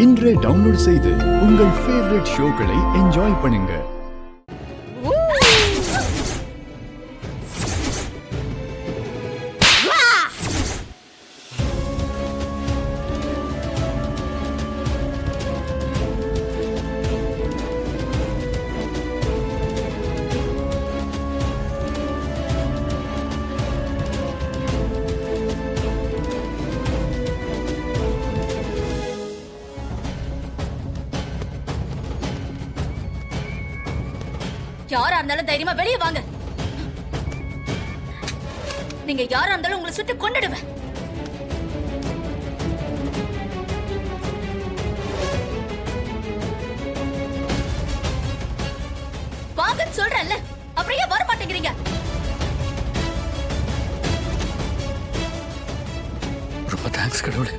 இன்றே டவுன்லோட் செய்து உங்கள் ஃபேவரட் ஷோக்களை என்ஜாய் பண்ணுங்க. யாரா இருந்தாலும் தைரியமா வெளியே வாங்க. நீங்க யாரா இருந்தாலும் உங்களை சுட்டு கொன்னுடுவேன். வாங்கன்னு சொல்றேன்ல, அப்புறம் ஏன் வர மாட்டேங்கிறீங்க? ரொம்ப தேங்க்ஸ் கடவுளே.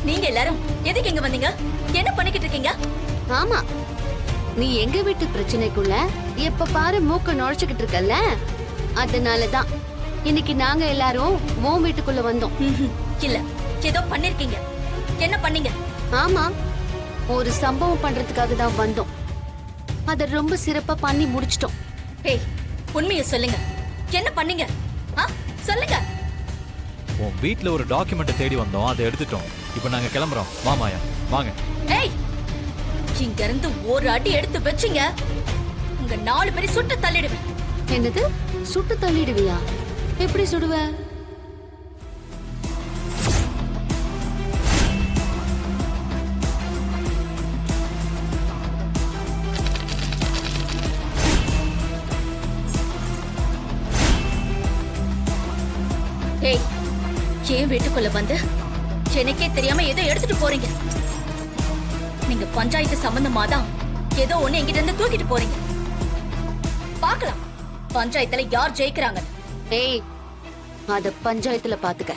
நீங்க எல்லாரும் எதுக்கு இங்க வந்தீங்க? என்ன பண்ணிக்கிட்டு இருக்கீங்க? ஆமா, நீ எங்க வீட்டு பிரச்சனைக்குள்ள எப்ப பாரு மூக்க நுழைச்சுக்கிட்டு இருக்கல்ல, அதனாலதான் இன்னைக்கு நாங்க எல்லாரும் உன் வீட்டுக்குள்ள வந்தோம். இல்ல, ஏதோ பண்ணிருக்கீங்க. என்ன பண்ணீங்க? ஆமா, ஒரு சம்பவம் பண்றதுக்காக தான் வந்தோம். அத ரொம்ப சிறப்பா பண்ணி முடிச்சிட்டோம். ஏய், உண்மையை சொல்லுங்க. என்ன பண்ணீங்க? சொல்லுங்க. உன் வீட்ல ஒரு டாக்குமெண்ட் தேடி வந்தோம், அதை எடுத்துட்டோம். இப்போ நாங்க கிளம்புறோம். வா மாயா, வாங்க. ஏய், இங்க இருந்து ஒரு அடி எடுத்து வச்சீங்க, உங்க 4 பேரை சுட்டு தள்ளிடுவேன். என்னது, சுட்டு தள்ளிடுவியா? எப்படி சுடுவ? ஏய், ஏன் வீட்டுக்குள்ள வந்து எனக்கே தெரியாம ஏதோ எடுத்துட்டு போறீங்க? நீங்க பஞ்சாயத்து சம்பந்தமாதான் ஏதோ ஒண்ணு என்கிட்ட இருந்து தூக்கிட்டு போறீங்க. பார்க்கலாம் பஞ்சாயத்துல யார் ஜெயிக்கிறாங்க. ஏய், அத பஞ்சாயத்துல பாத்துக்க.